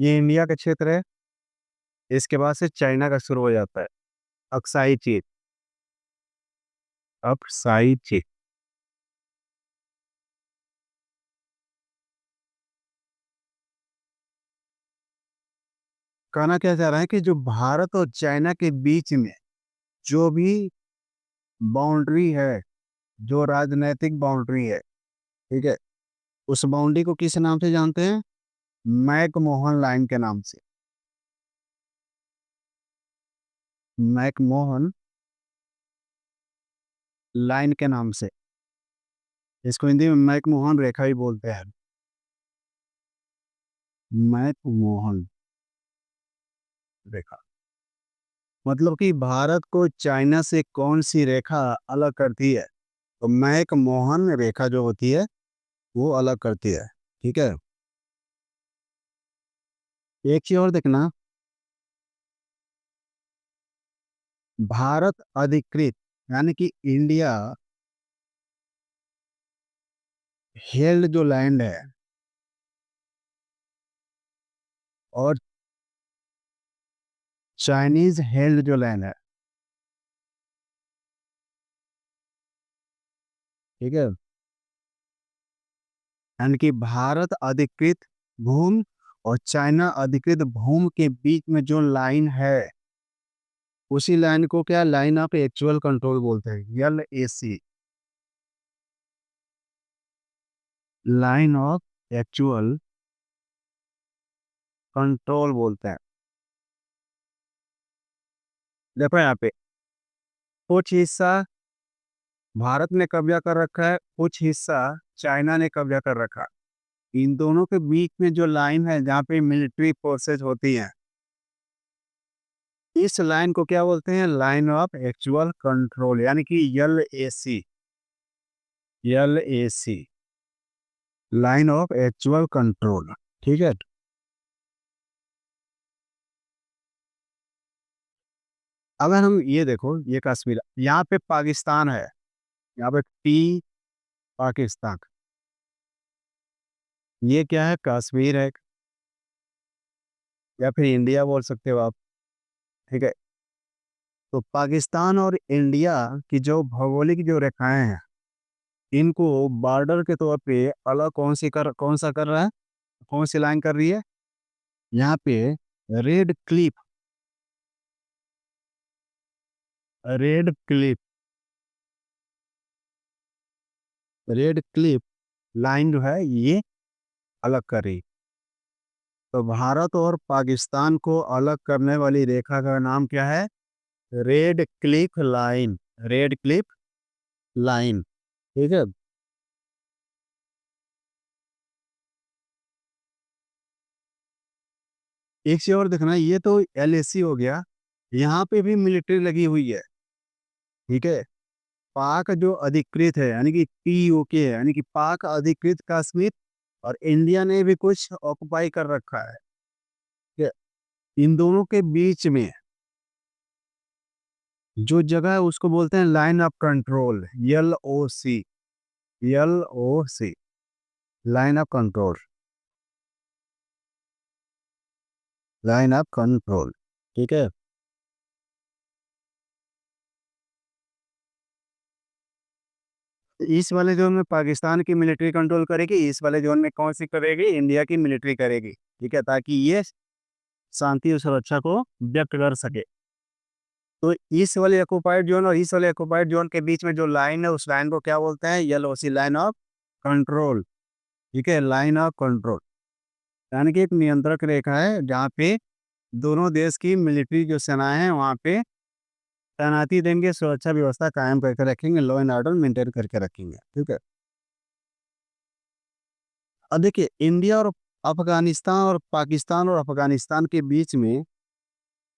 ये इंडिया का क्षेत्र है। इसके बाद से चाइना का शुरू हो जाता है। अक्साई चीन। अक्साई चीन। कहना क्या चाह रहा है कि जो भारत और चाइना के बीच में जो भी बाउंड्री है, जो राजनीतिक बाउंड्री है, ठीक है, उस बाउंड्री को किस नाम से जानते हैं? मैकमोहन लाइन के नाम से। मैकमोहन लाइन के नाम से। इसको हिंदी में मैकमोहन रेखा भी बोलते हैं। मैकमोहन रेखा मतलब कि भारत को चाइना से कौन सी रेखा अलग करती है? तो मैकमोहन रेखा जो होती है वो अलग करती है। ठीक है। एक चीज और देखना। भारत अधिकृत यानी कि इंडिया हेल्ड जो लैंड है और चाइनीज हेल्ड जो लैंड है, ठीक है, यानी कि भारत अधिकृत भूमि और चाइना अधिकृत भूमि के बीच में जो लाइन है, उसी लाइन को क्या लाइन ऑफ एक्चुअल कंट्रोल बोलते हैं, LAC। Line of actual control बोलते हैं। देखो यहाँ पे कुछ हिस्सा भारत ने कब्जा कर रखा है, कुछ हिस्सा चाइना ने कब्जा कर रखा है। इन दोनों के बीच में जो लाइन है जहाँ पे मिलिट्री फोर्सेज होती हैं, इस लाइन को क्या बोलते हैं? लाइन ऑफ एक्चुअल कंट्रोल यानी कि LAC। LAC line of actual control. ठीक है। अगर हम ये देखो, ये कश्मीर, यहाँ पे पाकिस्तान है, यहाँ पे पाकिस्तान। ये क्या है? कश्मीर है, या फिर इंडिया बोल सकते हो आप। ठीक है। तो पाकिस्तान और इंडिया की जो भौगोलिक जो रेखाएं हैं, इनको बॉर्डर के तौर पे अलग कौन सा कर रहा है? कौन सी लाइन कर रही है? यहाँ पे red Cliff. Red Cliff. Red Cliff line जो है ये अलग कर रही। तो भारत और पाकिस्तान को अलग करने वाली रेखा का नाम क्या है? Red Cliff line. Red Cliff line. ठीक है। एक चीज और देखना, ये तो LAC हो गया। यहाँ पे भी मिलिट्री लगी हुई है। ठीक है। पाक जो अधिकृत है यानी कि POK है, यानी कि पाक अधिकृत कश्मीर, और इंडिया ने भी कुछ ऑक्युपाई कर रखा है। ठीक है। इन दोनों के बीच में जो जगह है उसको बोलते हैं line of control, LOC। LOC line of control. Line of control. ठीक है। इस वाले जोन में पाकिस्तान की मिलिट्री कंट्रोल करेगी, इस वाले जोन में कौन सी करेगी? इंडिया की मिलिट्री करेगी। ठीक है, ताकि ये शांति और सुरक्षा को व्यक्त कर सके। तो इस वाले ऑक्युपाइड जोन और इस वाले ऑक्युपाइड जोन के बीच में जो लाइन है, उस लाइन को क्या बोलते हैं? LOC line of control. ठीक है, लाइन ऑफ कंट्रोल यानी कि एक नियंत्रक रेखा है जहाँ पे दोनों देश की मिलिट्री जो सेनाएं हैं वहाँ पे तैनाती देंगे, सुरक्षा व्यवस्था कायम करके रखेंगे, लॉ एंड ऑर्डर मेंटेन करके रखेंगे। ठीक है। अब देखिए, इंडिया और अफगानिस्तान और पाकिस्तान और अफगानिस्तान के बीच में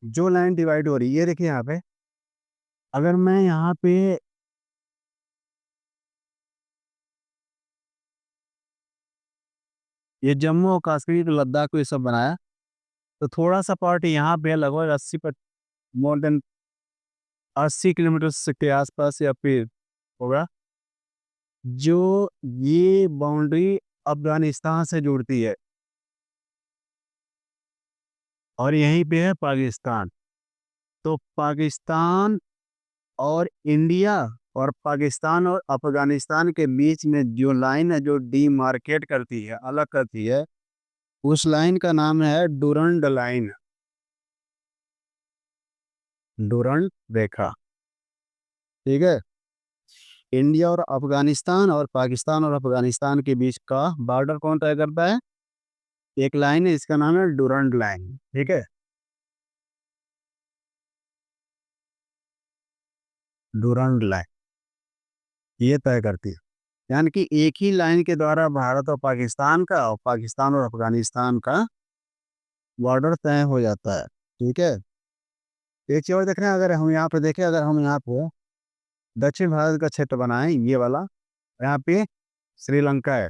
जो लाइन डिवाइड हो रही है, ये देखिए यहाँ पे, अगर मैं यहाँ पे ये जम्मू और कश्मीर लद्दाख को ये सब बनाया, तो थोड़ा सा पार्ट यहाँ पे लगभग 80 पर, मोर देन 80 किलोमीटर के आसपास या फिर होगा, जो ये बाउंड्री अफगानिस्तान से जुड़ती है। और यहीं पे है पाकिस्तान। तो पाकिस्तान और इंडिया और पाकिस्तान और अफगानिस्तान के बीच में जो लाइन है, जो डीमार्केट करती है, अलग करती है, उस लाइन का नाम है डूरंड लाइन, डूरंड रेखा। ठीक है। इंडिया और अफगानिस्तान और पाकिस्तान और अफगानिस्तान के बीच का बॉर्डर कौन तय करता है? एक लाइन है, इसका नाम है डूरंड लाइन। ठीक है, डूरंड लाइन ये तय करती है। यानी कि एक ही लाइन के द्वारा भारत और पाकिस्तान का और पाकिस्तान और अफगानिस्तान का बॉर्डर तय हो जाता है। ठीक है। एक चीज और देख रहे हैं, अगर हम यहाँ पे देखें, अगर हम यहाँ पे दक्षिण भारत का क्षेत्र बनाएं, ये वाला, यहाँ पे श्रीलंका है।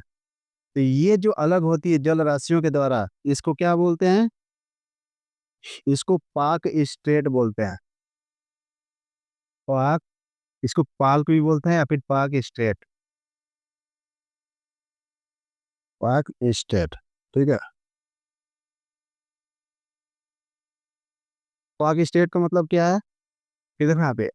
तो ये जो अलग होती है जल राशियों के द्वारा, इसको क्या बोलते हैं? इसको पाक स्टेट बोलते हैं। पाक, इसको पाक भी बोलते हैं या फिर पाक स्टेट, पाक स्टेट। ठीक है। पाक स्टेट का मतलब क्या है? इधर यहाँ पे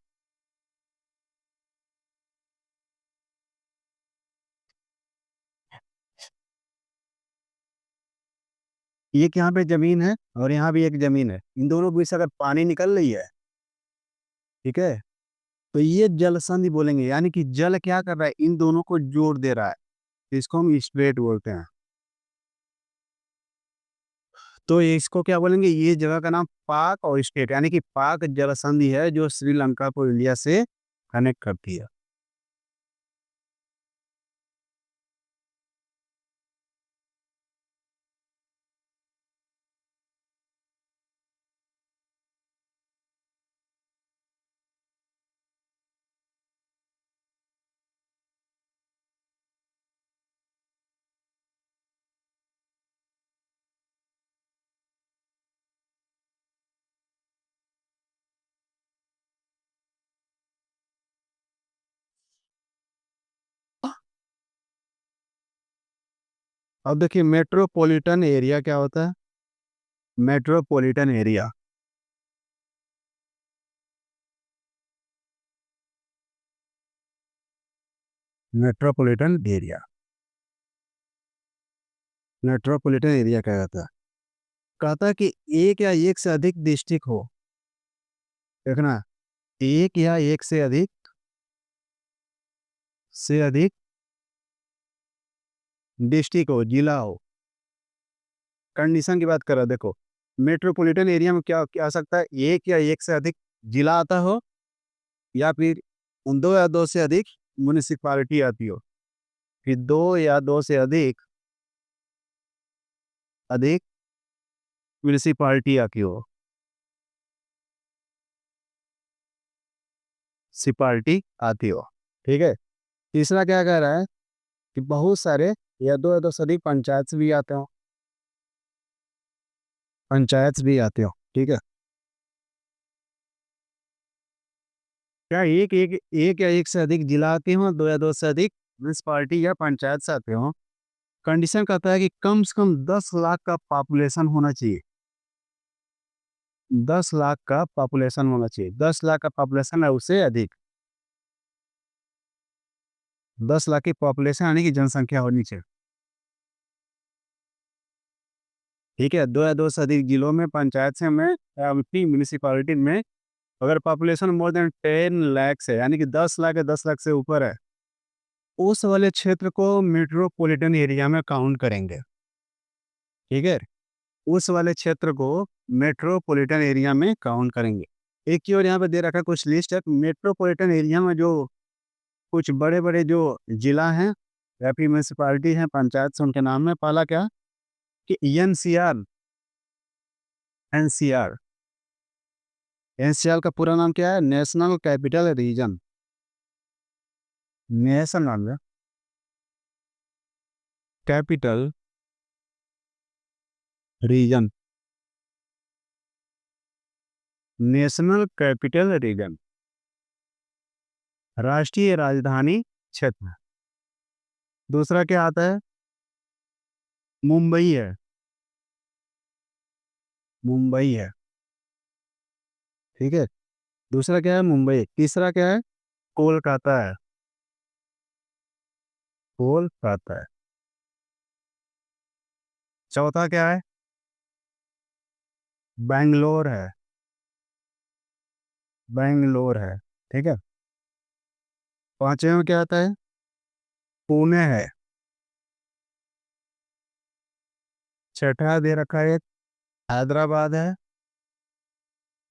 एक यहाँ पे जमीन है और यहाँ भी एक जमीन है, इन दोनों के बीच से अगर पानी निकल रही है, ठीक है, तो ये जल संधि बोलेंगे। यानी कि जल क्या कर रहा है, इन दोनों को जोड़ दे रहा है, तो इसको हम स्ट्रेट बोलते हैं। तो इसको क्या बोलेंगे, ये जगह का नाम पाक और स्टेट, यानी कि पाक जल संधि है जो श्रीलंका को इंडिया से कनेक्ट करती है। अब देखिए मेट्रोपॉलिटन एरिया क्या होता है? Metropolitan area, metropolitan area, metropolitan area क्या कहता है? कहता है कि एक या एक से अधिक डिस्ट्रिक्ट हो। देखना, एक या एक से अधिक डिस्ट्रिक्ट हो, जिला हो। कंडीशन की बात कर रहा है, देखो मेट्रोपॉलिटन एरिया में क्या क्या आ सकता है, एक या एक से अधिक जिला आता हो, या फिर उन दो या दो से अधिक म्यूनिसिपालिटी आती हो, फिर दो या दो से अधिक अधिक म्यूनिसिपालिटी आती हो, सिपालिटी आती हो। ठीक है। तीसरा क्या कह रहा है कि बहुत सारे या दो से अधिक पंचायत भी आते हो, पंचायत भी आते हो। ठीक है। क्या एक एक एक या एक से अधिक जिला आते हो, दो या दो से अधिक म्यूनिसिपालिटी या पंचायत से आते हो। कंडीशन कहता है कि कम से कम 10 लाख का पॉपुलेशन होना चाहिए, 10 लाख का पॉपुलेशन होना चाहिए, 10 लाख का पॉपुलेशन है उससे अधिक, 10 लाख की पॉपुलेशन यानी कि जनसंख्या होनी चाहिए। ठीक है। दो या दो से अधिक जिलों में, पंचायत से में, म्यूनिसिपालिटी में अगर पॉपुलेशन मोर देन 10 लाख है, यानी कि 10 लाख है, 10 लाख से ऊपर है, उस वाले क्षेत्र को मेट्रोपॉलिटन एरिया में काउंट करेंगे। ठीक है। उस वाले क्षेत्र को मेट्रोपॉलिटन एरिया में काउंट करेंगे। एक की और यहाँ पे दे रखा है कुछ लिस्ट है, मेट्रोपॉलिटन एरिया में जो कुछ बड़े बड़े जो जिला हैं या फिर म्यूनिसिपालिटी हैं, पंचायत से, उनके नाम में पहला क्या कि एनसीआर, एनसीआर, एनसीआर का पूरा नाम क्या है? National capital region, national capital region, national capital region, राष्ट्रीय राजधानी क्षेत्र। दूसरा क्या आता है? मुंबई है, मुंबई है। ठीक है, दूसरा क्या है? मुंबई। तीसरा क्या है? कोलकाता है। कोलकाता है। चौथा क्या है? बैंगलोर है। बैंगलोर है। ठीक है। पांचवे में क्या आता है? पुणे है। छठा दे रखा है, हैदराबाद है।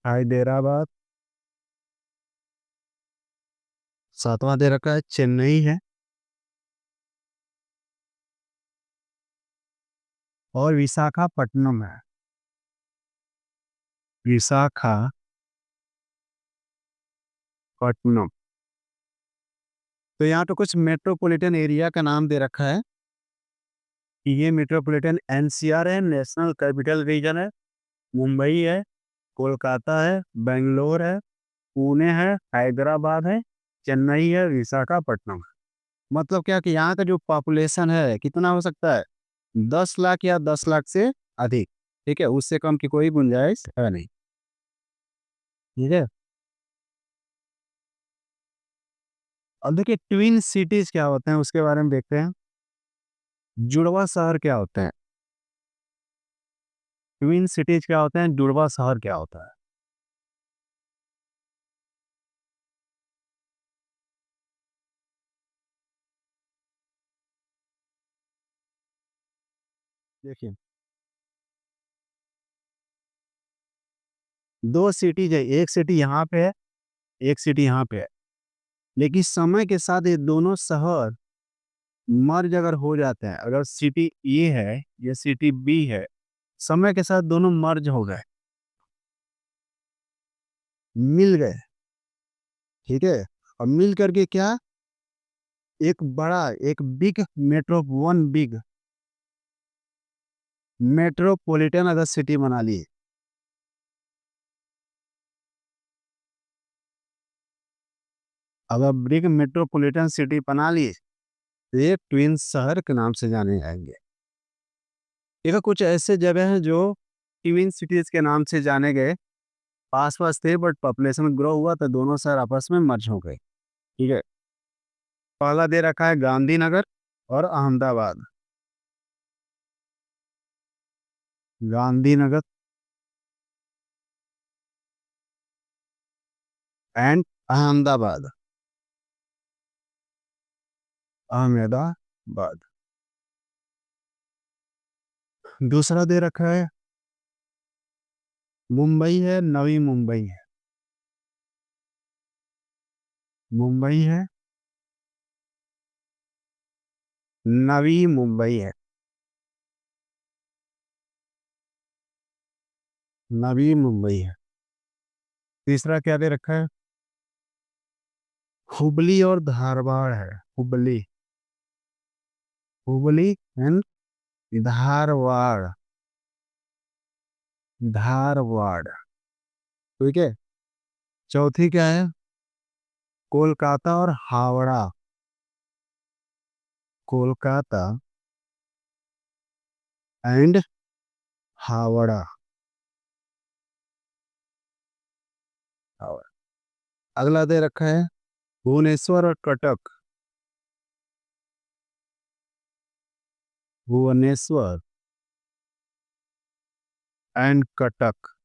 हैदराबाद। सातवां दे रखा है, चेन्नई है। और विशाखापट्टनम है। विशाखापट्टनम। तो यहाँ तो कुछ मेट्रोपॉलिटन एरिया का नाम दे रखा है कि ये मेट्रोपॉलिटन एनसीआर है, नेशनल कैपिटल रीजन है। मुंबई है, कोलकाता है, बेंगलोर है, पुणे है, हैदराबाद है, चेन्नई है, विशाखापट्टनम है। मतलब क्या कि यहाँ का जो पॉपुलेशन है कितना हो सकता है? 10 लाख या 10 लाख से अधिक। ठीक है, उससे कम की कोई गुंजाइश है नहीं। ठीक है। अब देखिए ट्विन सिटीज क्या होते हैं उसके बारे में देखते हैं। जुड़वा शहर क्या होते हैं? ट्विन सिटीज क्या होते हैं? जुड़वा शहर क्या होता है? देखिए, दो सिटीज है, एक सिटी यहाँ पे है, एक सिटी यहाँ पे है। लेकिन समय के साथ ये दोनों शहर मर्ज अगर हो जाते हैं, अगर सिटी ए है, ये सिटी बी है, समय के साथ दोनों मर्ज हो गए, मिल गए। ठीक है। और मिल करके क्या, एक बड़ा, एक big metro, one big metropolitan अगर सिटी बना ली। अगर बिग मेट्रोपॉलिटन सिटी बना ली तो ये ट्विन शहर के नाम से जाने जाएंगे। देखो कुछ ऐसे जगह हैं जो ट्विन सिटीज के नाम से जाने गए, पास पास थे बट पॉपुलेशन ग्रो हुआ तो दोनों शहर आपस में मर्ज हो गए। ठीक है। पहला दे रखा है गांधीनगर और अहमदाबाद। गांधीनगर एंड अहमदाबाद। अहमदाबाद। दूसरा दे रखा है मुंबई है, नवी मुंबई है। मुंबई है, नवी मुंबई है। नवी मुंबई है। तीसरा क्या दे रखा है? हुबली और धारवाड़ है। हुबली। हुबली एंड धारवाड़। धारवाड़। ठीक है। चौथी क्या है? कोलकाता और हावड़ा। कोलकाता एंड हावड़ा। हावड़ा। अगला दे रखा है भुवनेश्वर और कटक। भुवनेश्वर एंड कटक।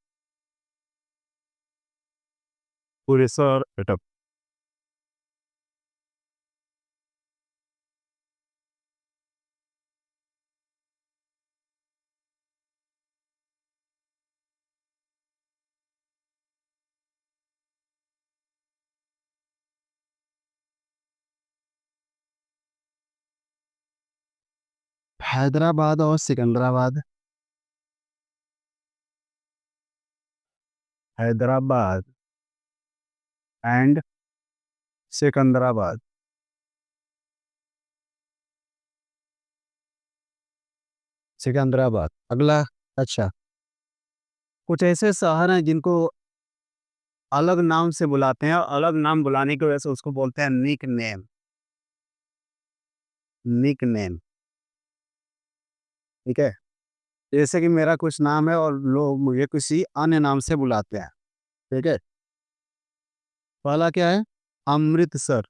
भुवनेश्वर कटक। हैदराबाद और सिकंदराबाद। हैदराबाद एंड सिकंदराबाद। सिकंदराबाद अगला। अच्छा, कुछ ऐसे शहर हैं जिनको अलग नाम से बुलाते हैं, और अलग नाम बुलाने की वजह से उसको बोलते हैं निक नेम। Nick name. ठीक है। जैसे कि मेरा कुछ नाम है और लोग मुझे किसी अन्य नाम से बुलाते हैं। ठीक है। पहला क्या है? अमृतसर।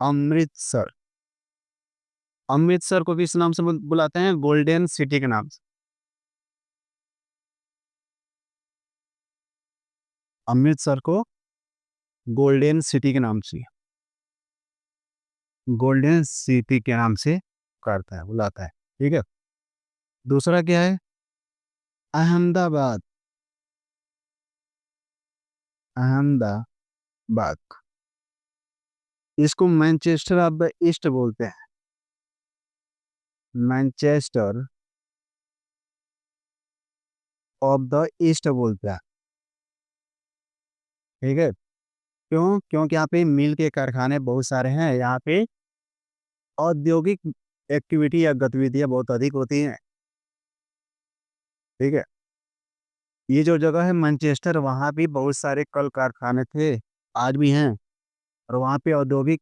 अमृतसर। अमृतसर को किस नाम से बुलाते हैं? गोल्डन सिटी के नाम से। अमृतसर को गोल्डन सिटी के नाम से, गोल्डन सिटी के नाम से करता है, बुलाता है। ठीक है। दूसरा क्या है? अहमदाबाद। अहमदाबाद। इसको मैनचेस्टर ऑफ द ईस्ट बोलते हैं। मैनचेस्टर ऑफ द ईस्ट बोलते हैं। ठीक है। क्यों? क्योंकि यहाँ पे मिल के कारखाने बहुत सारे हैं, यहाँ पे औद्योगिक एक्टिविटी या गतिविधियां बहुत अधिक होती हैं। ठीक है। ये जो जगह है मैनचेस्टर, वहाँ भी बहुत सारे कल कारखाने थे, आज भी हैं। और वहाँ पे औद्योगिक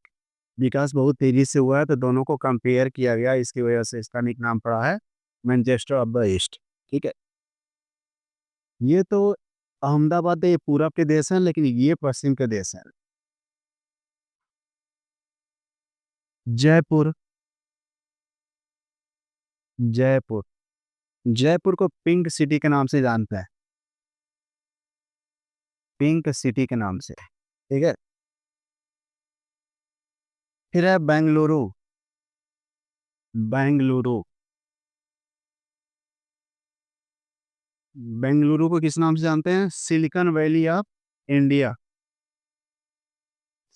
विकास बहुत तेजी से हुआ है, तो दोनों को कंपेयर किया गया, इसकी वजह से इसका निक नाम पड़ा है मैनचेस्टर ऑफ द ईस्ट। ठीक है। ये तो अहमदाबाद ये पूरब के देश हैं, लेकिन ये पश्चिम के देश हैं। जयपुर। जयपुर। जयपुर को पिंक सिटी के नाम से जानते हैं। पिंक सिटी के नाम से। ठीक है। फिर है बेंगलुरु। बेंगलुरु। बेंगलुरु को किस नाम से जानते हैं? Silicon valley of India.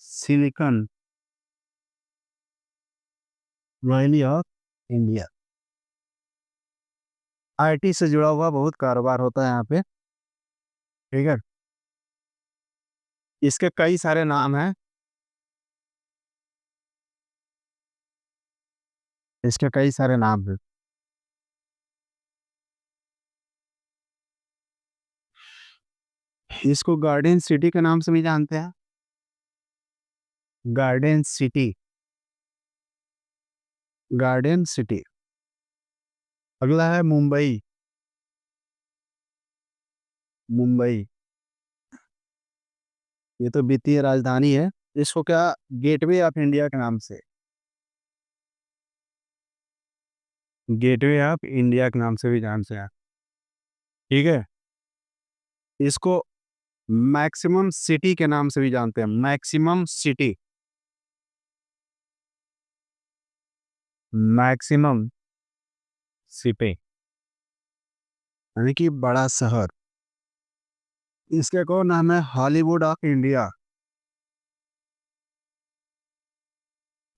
Silicon valley of India. IT से जुड़ा हुआ बहुत कारोबार होता है यहाँ पे। ठीक है। इसके कई सारे नाम हैं। इसके कई सारे नाम हैं। इसको गार्डन सिटी के नाम से भी जानते हैं। Garden city. Garden city. अगला है मुंबई। मुंबई। ये तो वित्तीय राजधानी है। इसको क्या गेटवे ऑफ इंडिया के नाम से, गेटवे ऑफ इंडिया के नाम से भी जानते हैं। ठीक है। इसको मैक्सिमम सिटी के नाम से भी जानते हैं। Maximum city. मैक्सिमम सिटी यानी कि बड़ा शहर। इसके को नाम है Hollywood of India.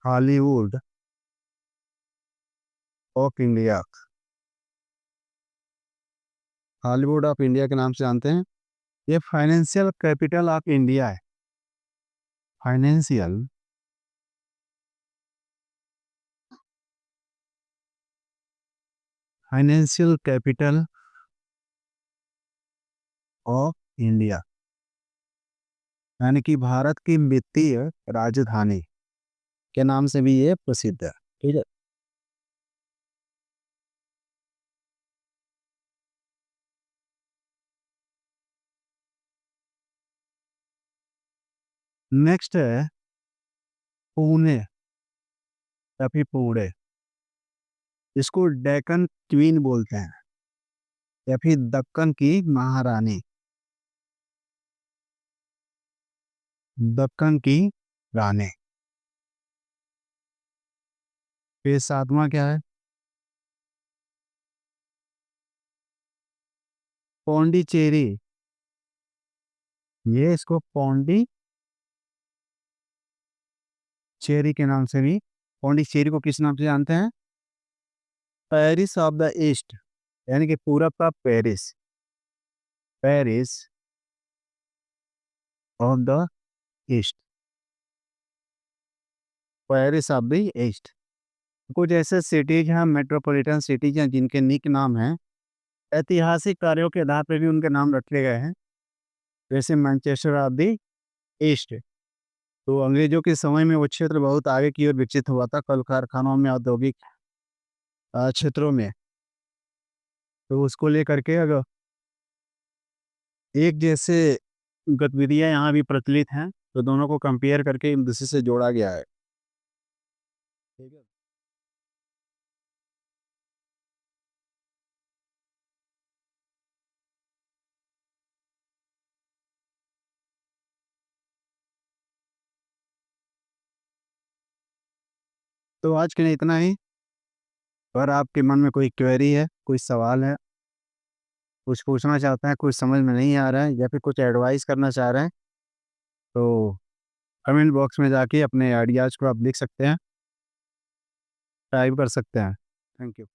Hollywood of India. Hollywood of India के नाम से जानते हैं। ये फाइनेंशियल कैपिटल ऑफ इंडिया है। Financial financial capital of India यानी कि भारत की वित्तीय राजधानी के नाम से भी ये प्रसिद्ध है। ठीक है। नेक्स्ट है पुणे या फिर पुणे। इसको डेक्कन क्वीन बोलते हैं या फिर दक्कन की महारानी। दक्कन की रानी। फिर सातवां क्या है? पौंडीचेरी। ये इसको पौंडीचेरी के नाम से भी, पौंडीचेरी को किस नाम से जानते हैं? पेरिस ऑफ द ईस्ट यानी कि पूरब का Paris. Paris of the east. Paris of the east. कुछ ऐसे सिटीज हैं, मेट्रोपॉलिटन सिटीज हैं, जिनके निक नाम हैं, ऐतिहासिक कार्यों के आधार पर भी उनके नाम रखे गए हैं। जैसे मैनचेस्टर ऑफ द ईस्ट, तो अंग्रेजों के समय में वो क्षेत्र बहुत आगे की ओर विकसित हुआ था, कल कारखानों में, औद्योगिक क्षेत्रों में, तो उसको लेकर के अगर एक जैसे गतिविधियां यहाँ भी प्रचलित हैं, तो दोनों को कंपेयर करके एक दूसरे से जोड़ा गया है। ठीक है। तो आज के लिए इतना ही। और आपके मन में कोई क्वेरी है, कोई सवाल है, कुछ पूछना चाहते हैं, कुछ समझ में नहीं आ रहा है, या फिर कुछ एडवाइस करना चाह रहे हैं, तो कमेंट बॉक्स में जाके अपने आइडियाज़ को आप लिख सकते हैं, टाइप कर सकते हैं। Thank you.